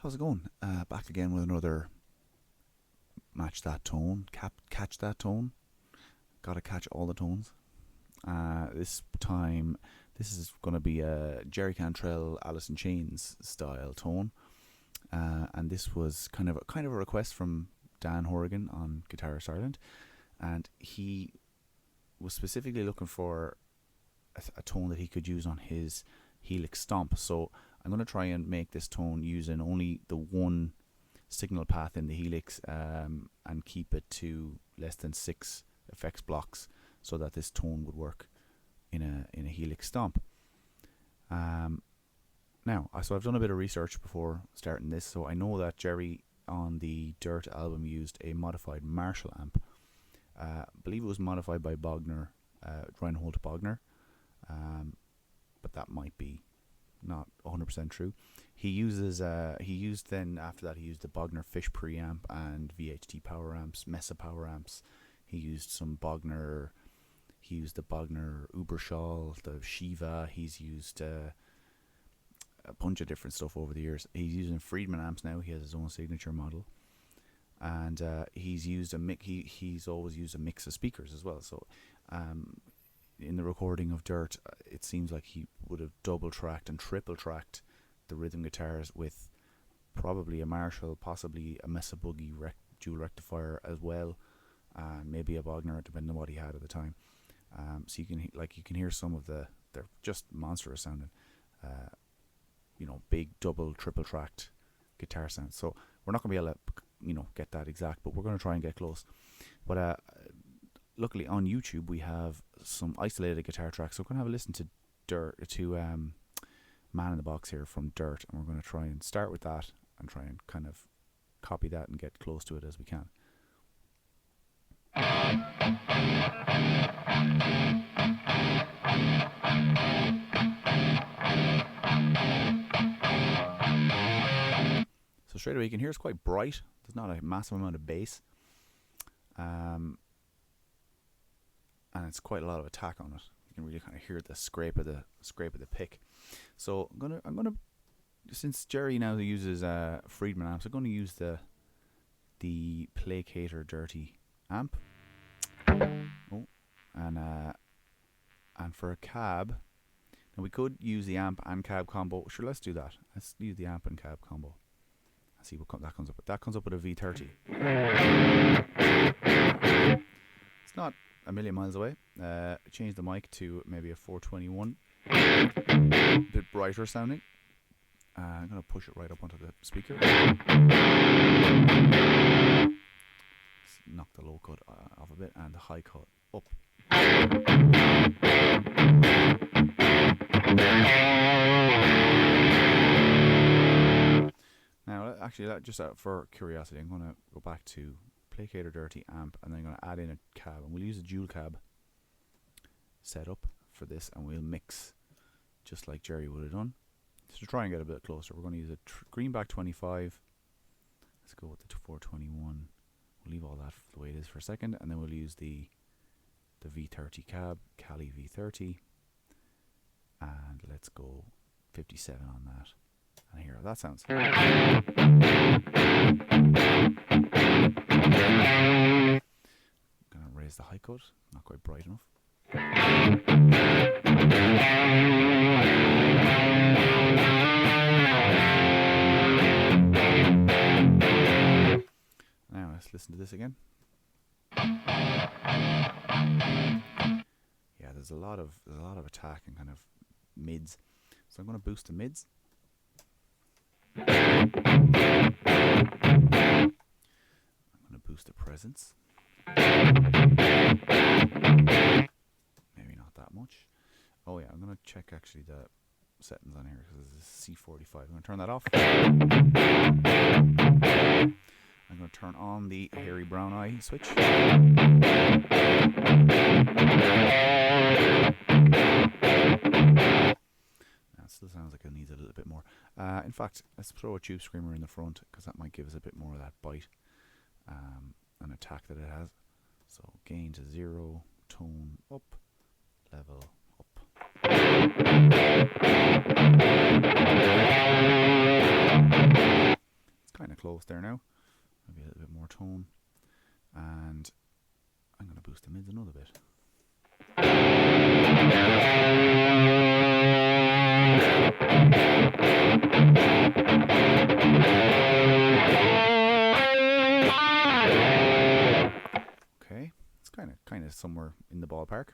How's it going? Back again with another match that tone, catch that tone. Gotta catch all the tones. This time, this is going to be a Jerry Cantrell Alice in Chains style tone, and this was kind of a request from Dan Horrigan on Guitarist Ireland, and he was specifically looking for a tone that he could use on his Helix Stomp. So I'm going to try and make this tone using only the one signal path in the Helix, and keep it to less than 6 effects blocks, so that this tone would work in a Helix Stomp. Now, so I've done a bit of research before starting this, so I know that Jerry on the Dirt album used a modified Marshall amp. I believe it was modified by Bogner, Reinhold Bogner, but that might be not 100% true. He used then after that he used the Bogner Fish preamp and VHT power amps, Mesa power amps. He used some Bogner. He used the Bogner Uberschall, the Shiva. He's used a bunch of different stuff over the years. He's using Friedman amps now. He has his own signature model, and he's used he's always used a mix of speakers as well. So, in the recording of Dirt, it seems like he would have double tracked and triple tracked the rhythm guitars with probably a Marshall, possibly a Mesa Boogie dual rectifier as well, and maybe a Bogner, depending on what he had at the time. So you can hear some of they're just monstrous sounding, big double, triple tracked guitar sounds. So we're not going to be able to get that exact, but we're going to try and get close. But luckily on YouTube we have some isolated guitar tracks, so we're going to have a listen to Man in the Box here from Dirt, and we're going to try and start with that and try and kind of copy that and get close to it as we can. So straight away you can hear it's quite bright. There's not a massive amount of bass, and it's quite a lot of attack on it. You can really kind of hear the scrape of the pick. So I'm gonna since Jerry now uses Friedman amps, I'm going to use the Placator Dirty amp. Oh, and for a cab, now we could use the amp and cab combo. Sure, let's do that. Let's use the amp and cab combo. Let's see what that comes up with. That comes up with a V30. It's not a million miles away. Change the mic to maybe a 421. A bit brighter sounding. I'm going to push it right up onto the speaker. Let's knock the low cut off a bit and the high cut up. Now, actually, just for curiosity, I'm going to go back to Placator Dirty amp, and then I'm going to add in a cab, and we'll use a dual cab setup for this, and we'll mix just like Jerry would have done. So to try and get a bit closer, we're going to use a Greenback 25. Let's go with the 421. We'll leave all that the way it is for a second, and then we'll use the V30 cab, Cali V30, and let's go 57 on that, and hear how that sounds. I'm gonna raise the high cut, not quite bright enough. Now let's listen to this again. Yeah, there's a lot of attack and kind of mids. So I'm going to boost the mids. I'm going to boost the presence. Maybe not that much. Oh yeah, I'm going to check actually the settings on here because this is C45. I'm going to turn that off. I'm going to turn on the Hairy Brown Eye switch. That still sounds like it needs a little bit more. In fact, let's throw a tube screamer in the front because that might give us a bit more of that bite and attack that it has. So gain to 0, tone up, level up. close there now. Maybe a little bit more tone. And I'm going to boost the mids another bit. Okay, it's kind of somewhere in the ballpark.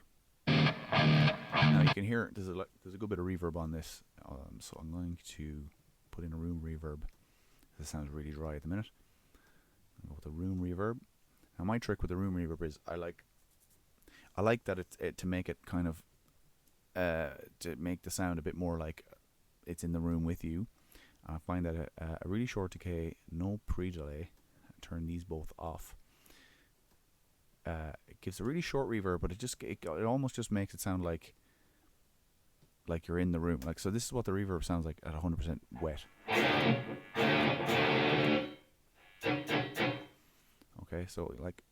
Now you can hear there's a good bit of reverb on this, so I'm going to put in a room reverb. This sounds really dry at the minute. I'll go with the room reverb. Now my trick with the room reverb is I like that it to make it kind of to make the sound a bit more like it's in the room with you. I find that a really short decay, no pre-delay, turn these both off. It gives a really short reverb, but it almost just makes it sound like you're in the room. Like, so this is what the reverb sounds like at 100% wet. Okay, so like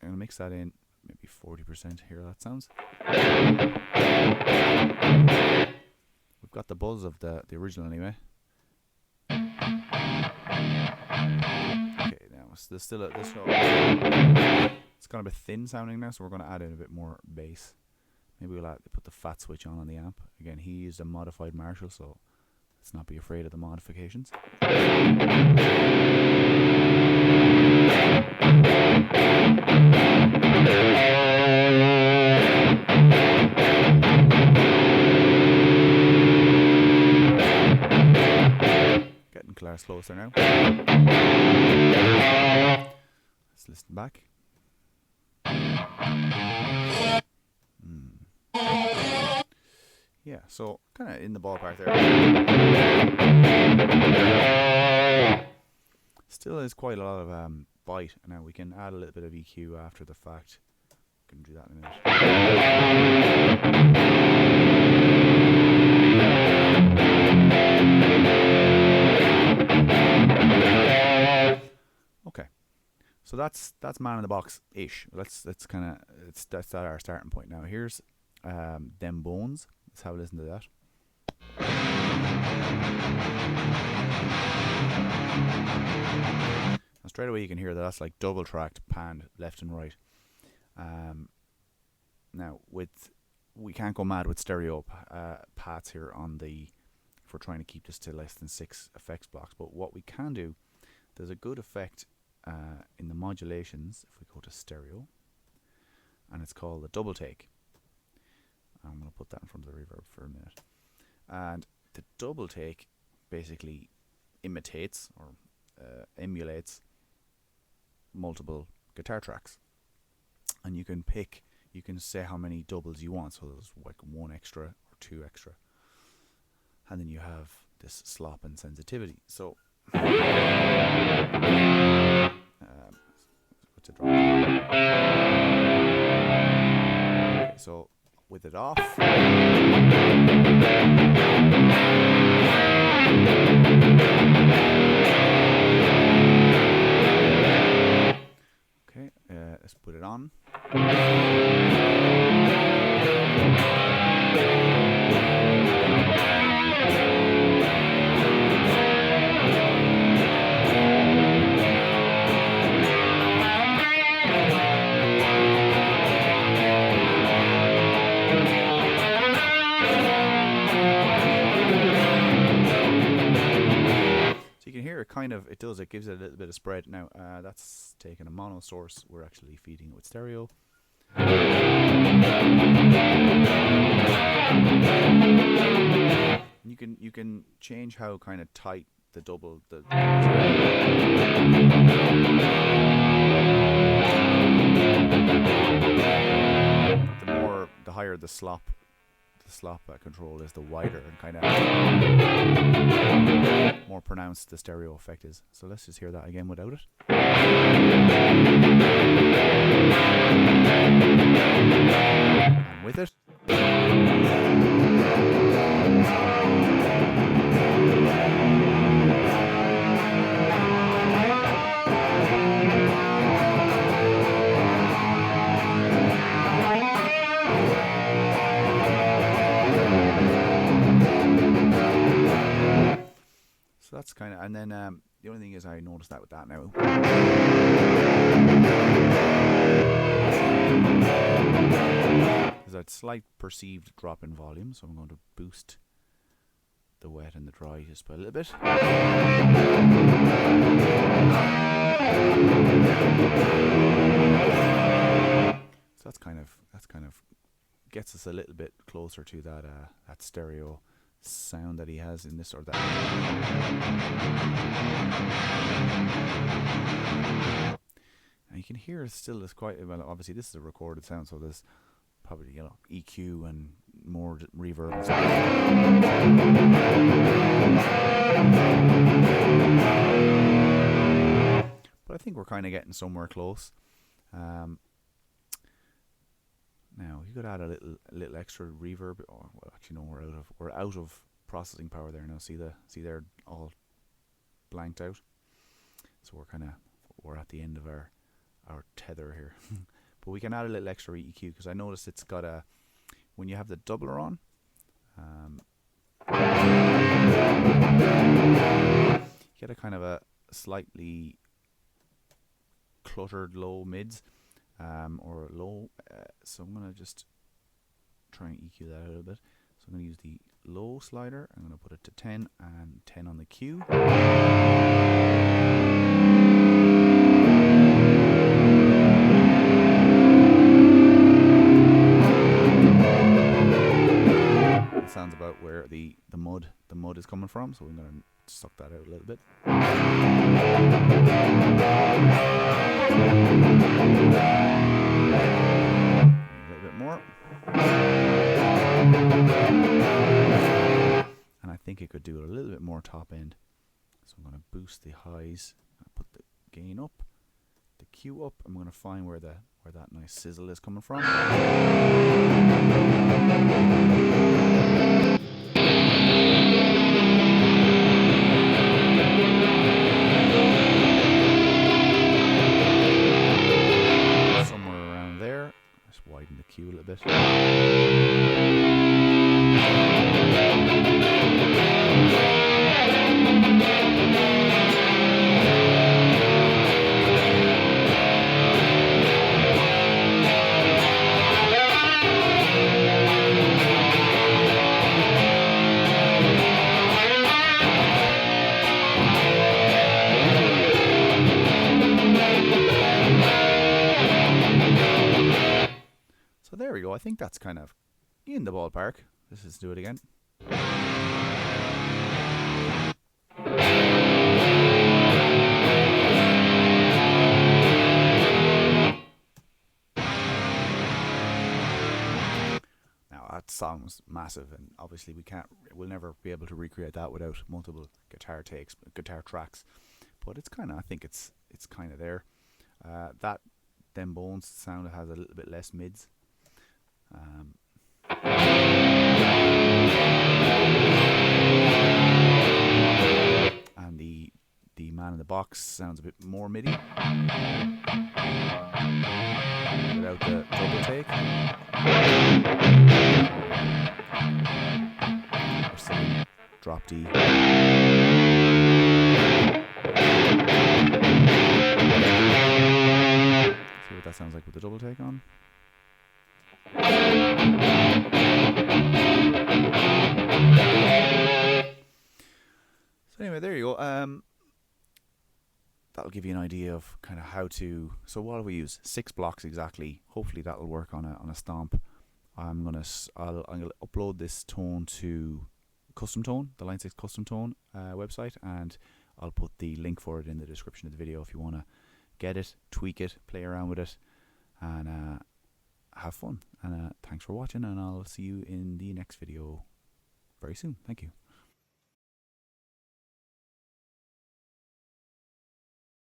I'm gonna mix that in, maybe 40%. Hear that sounds. We've got the buzz of the original anyway. Okay, now there's still it's gone a bit thin sounding now, so we're going to add in a bit more bass. Maybe we'll put the fat switch on the amp. Again, he used a modified Marshall, so let's not be afraid of the modifications. Getting closer now. Let's listen back. Yeah, so kind of in the ballpark there. Still is quite a lot of bite. Now we can add a little bit of EQ after the fact. We can do that in a minute. Okay, so that's man in the box ish. That's our starting point. Now here's Them Bones. Let's have a listen to that. And straight away you can hear that that's like double tracked, panned left and right. Now we can't go mad with stereo paths here if we're trying to keep this to less than 6 effects blocks. But what we can do, there's a good effect in the modulations if we go to stereo, and it's called the double take. I'm going to put that in front of the reverb for a minute. And the double take basically imitates or emulates multiple guitar tracks. And you can say how many doubles you want. So there's like 1 extra or 2 extra. And then you have this slop and sensitivity. So what's it drop? Okay, so with it off. Okay, let's put it on. It gives it a little bit of spread. Now that's taking a mono source. We're actually feeding it with stereo. You can change how kind of tight the double the higher the slop control is, the wider and kind of more pronounced the stereo effect is. So let's just hear that again without it. And with it. So that's kind of, and then The only thing is I noticed that with that now. There's a slight perceived drop in volume, so I'm going to boost the wet and the dry just by a little bit. So that's kind of gets us a little bit closer to that that stereo sound that he has in this or that. And you can hear still there's quite well. Obviously, this is a recorded sound, so there's probably EQ and more reverb and stuff. But I think we're kind of getting somewhere close. Now you could add a little extra reverb. Oh, well, actually, no, we're out of processing power there now. See they're all blanked out. So we're at the end of our tether here. But we can add a little extra EQ because I noticed it's got when you have the doubler on, you get a kind of a slightly cluttered low mids. Or low, so I'm going to just try and EQ that out a little bit. So I'm going to use the low slider, I'm going to put it to 10 and 10 on the Q. That sounds about where the mud is coming from, so we're going to suck that out a little bit. A little bit more. And I think it could do a little bit more top end. So I'm going to boost the highs, put the gain up, the Q up. I'm going to find where that nice sizzle is coming from. Widen the Q a little bit. So there we go. I think that's kind of in the ballpark. Let's just do it again. Now that song's massive, and obviously we'll never be able to recreate that without multiple guitar tracks. But it's kind of, I think it's kind of there. That Them Bones sound has a little bit less mids. And the Man in the Box sounds a bit more MIDI without the double take. Or some drop D. See what that sounds like with the double take on. So anyway, there you go. That'll give you an idea of kind of how to. So what do we use? 6 blocks exactly. Hopefully that'll work on a stomp. I'm gonna upload this tone to Custom Tone, the Line 6 Custom Tone website, and I'll put the link for it in the description of the video if you want to get it, tweak it, play around with it, and have fun. And thanks for watching, and I'll see you in the next video very soon. Thank you.